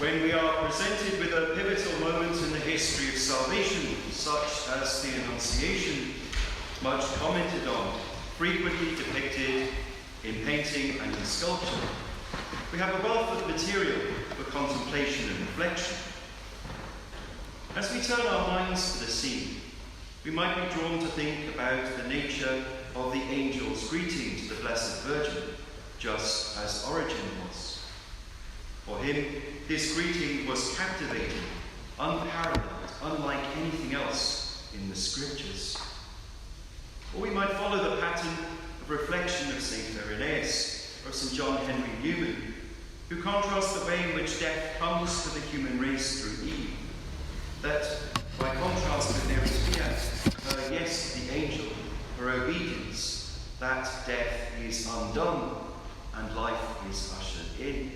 When we are presented with a pivotal moment in the history of salvation, such as the Annunciation, much commented on, frequently depicted in painting and in sculpture, we have a wealth of material for contemplation and reflection. As we turn our minds to the scene, we might be drawn to think about the nature of the angel's greeting to the Blessed Virgin, just as Origen was. For him, his greeting was captivating, unparalleled, unlike anything else in the Scriptures. Or we might follow the pattern of reflection of St. Irenaeus or St. John Henry Newman, who contrast the way in which death comes to the human race through Eve, that by contrast with Mary's fiat, her yes to the angel, her obedience, that death is undone and life is ushered in.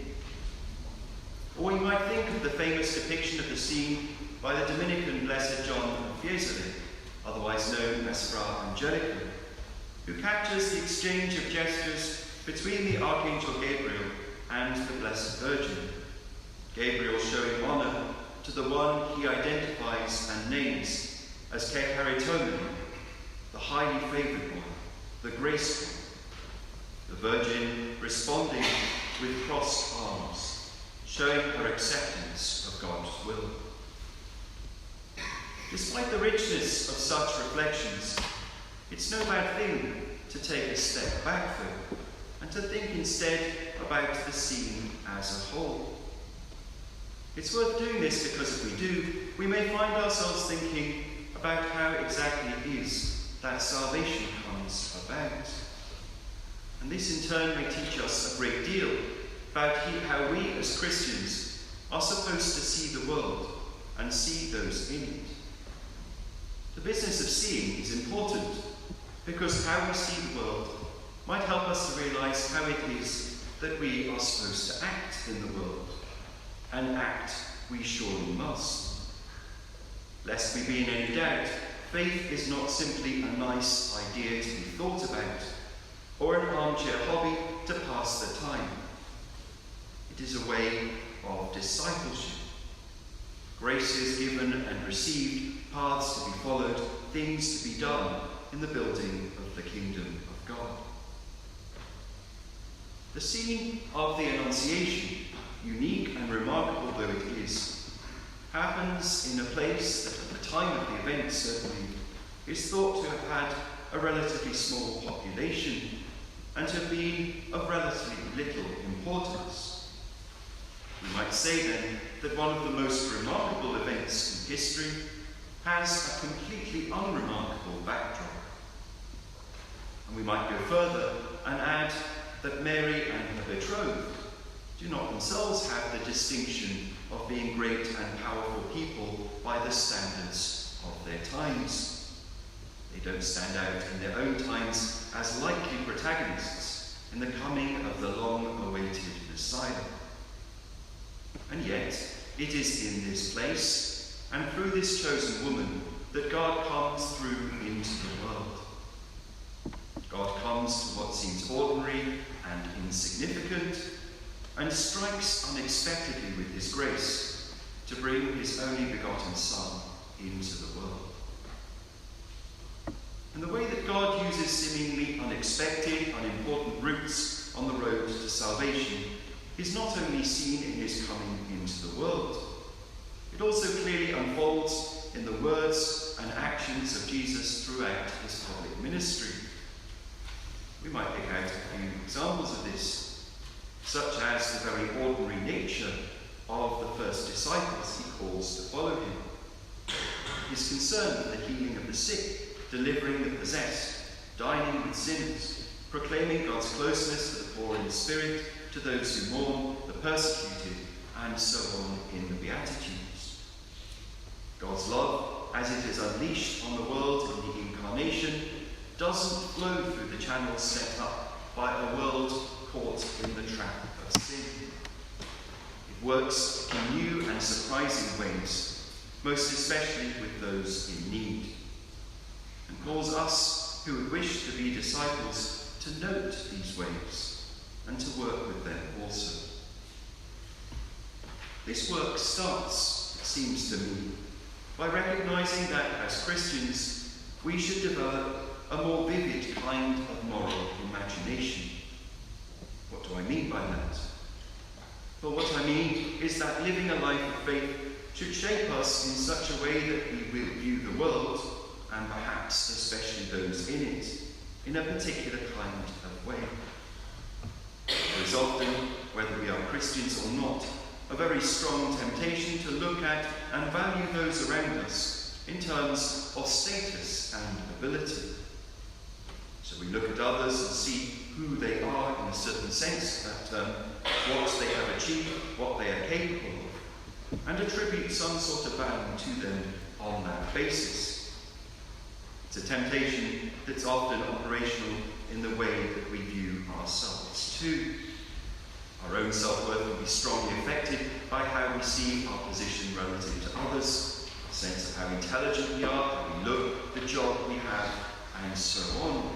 Or we might think of the famous depiction of the scene by the Dominican Blessed John of Fiesole, otherwise known as Fra Angelico, who captures the exchange of gestures between the Archangel Gabriel and the Blessed Virgin. Gabriel showing honour to the one he identifies and names as Ke Charitomen, the highly favoured one, the graceful. The Virgin responding with crossed arms, showing her acceptance of God's will. Despite the richness of such reflections, it's no bad thing to take a step back though, and to think instead about the scene as a whole. It's worth doing this because if we do, we may find ourselves thinking about how exactly it is that salvation comes about. And this in turn may teach us a great deal about how we as Christians are supposed to see the world and see those in it. The business of seeing is important because how we see the world might help us to realise how it is that we are supposed to act in the world. And act we surely must. Lest we be in any doubt, faith is not simply a nice idea to be thought about, or an armchair hobby to pass the time. It is a way of discipleship. Graces given and received, paths to be followed, things to be done in the building of the kingdom of God. The scene of the Annunciation, unique and remarkable though it is, happens in a place that at the time of the event certainly is thought to have had a relatively small population and to have been of relatively little importance. We might say then that one of the most remarkable events in history has a completely unremarkable backdrop. And we might go further and add that Mary and her betrothed do not themselves have the distinction of being great and powerful people by the standards of their times. They don't stand out in their own times as likely protagonists in the coming of the long-awaited Messiah. And yet, it is in this place, and through this chosen woman, that God comes through into the world. God comes to what seems ordinary and insignificant, and strikes unexpectedly with his grace to bring his only begotten Son into the world. And the way that God uses seemingly unexpected, unimportant routes on the road to salvation is not only seen in his coming into the world, it also clearly unfolds in the words and actions of Jesus throughout his public ministry. We might pick out a few examples of this, such as the very ordinary nature of the first disciples he calls to follow him. His concern for the healing of the sick, delivering the possessed, dining with sinners, proclaiming God's closeness to the poor in spirit, to those who mourn, the persecuted, and so on in the Beatitudes. God's love, as it is unleashed on the world in the Incarnation, doesn't flow through the channels set up by a world caught in the trap of sin. It works in new and surprising ways, most especially with those in need, and calls us who would wish to be disciples to note these ways and to work with them also. This work starts, it seems to me, by recognising that as Christians we should develop a more vivid kind of moral imagination. What do I mean by that? Well, what I mean is that living a life of faith should shape us in such a way that we will view the world, and perhaps especially those in it, in a particular kind of way. There is often, whether we are Christians or not, a very strong temptation to look at and value those around us in terms of status and ability. So we look at others and see who they are in a certain sense of that term, what they have achieved, what they are capable of, and attribute some sort of value to them on that basis. It's a temptation that's often operational in the way that we view ourselves too. Our own self-worth will be strongly affected by how we see our position relative to others, a sense of how intelligent we are, how we look, the job we have, and so on,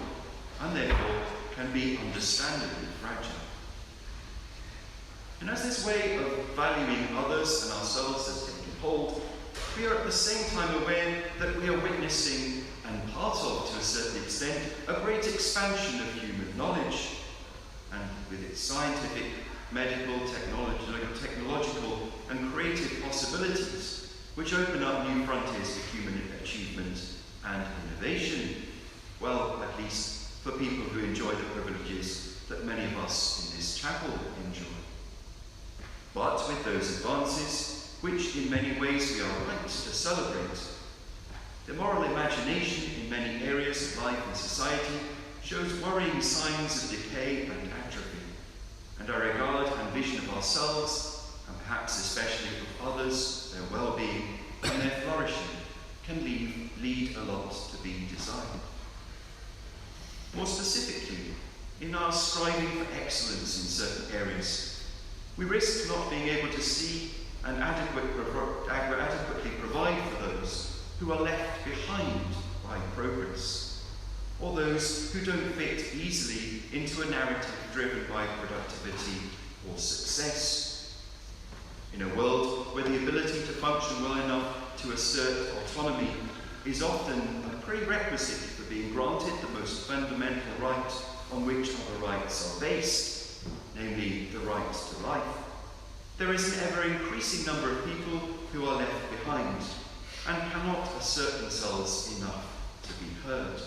and therefore can be understandably fragile. And as this way of valuing others and ourselves has taken hold, we are at the same time aware that we are witnessing, and part of, to a certain extent, a great expansion of human knowledge, and with its scientific, medical, technological and creative possibilities, which open up new frontiers for human achievement and innovation. Well, at least for people who enjoy the privileges that many of us in this chapel enjoy. But with those advances, which in many ways we are right to celebrate, the moral imagination in many areas of life and society shows worrying signs of decay and atrophy, and our regard and vision of ourselves, and perhaps especially of others, their well-being and their flourishing, can lead a lot to be desired. More specifically, in our striving for excellence in certain areas, we risk not being able to see and adequately provide for those who are left behind by progress, or those who don't fit easily into a narrative driven by productivity or success. In a world where the ability to function well enough to assert autonomy is often a prerequisite for being granted the most fundamental right on which other rights are based, namely the right to life, there is an ever-increasing number of people who are left behind and cannot assert themselves enough to be heard.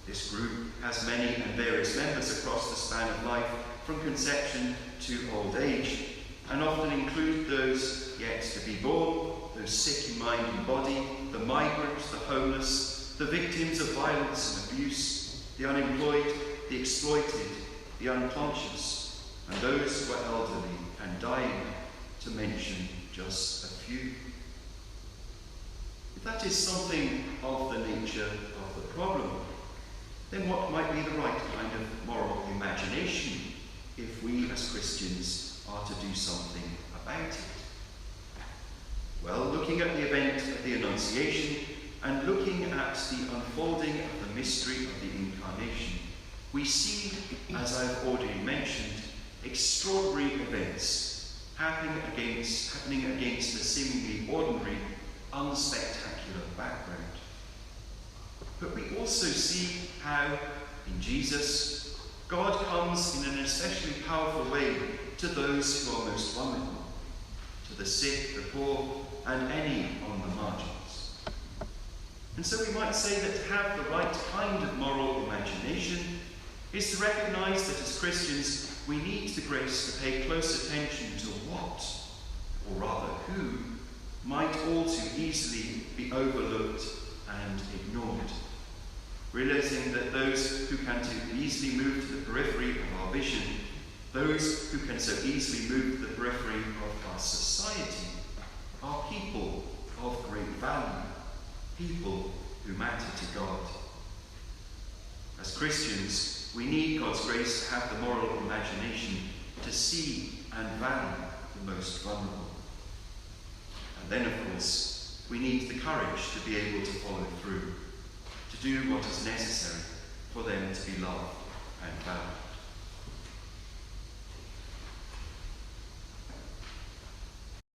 This group has many and various members across the span of life, from conception to old age, and often include those yet to be born, those sick in mind and body, the migrant, the homeless, the victims of violence and abuse, the unemployed, the exploited, the unconscious, and those who are elderly and dying, to mention just a few. If that is something of the nature of the problem, then what might be the right kind of moral imagination if we as Christians are to do something about it? Well, looking at the event of the Annunciation and looking at the unfolding of the mystery of the Incarnation, we see, as I've already mentioned, extraordinary events happening against a seemingly ordinary, unspectacular background. But we also see how, in Jesus, God comes in an especially powerful way to those who are most vulnerable, to the sick, the poor, and any on the margins. And so we might say that to have the right kind of moral imagination is to recognise that as Christians we need the grace to pay close attention to what, or rather who, might all too easily be overlooked and ignored. Realising that those who can too easily move to the periphery of our vision, those who can so easily move to the periphery of our society, are people of great value, people who matter to God. As Christians, we need God's grace to have the moral imagination to see and value the most vulnerable. And then, of course, we need the courage to be able to follow through, to do what is necessary for them to be loved and valued.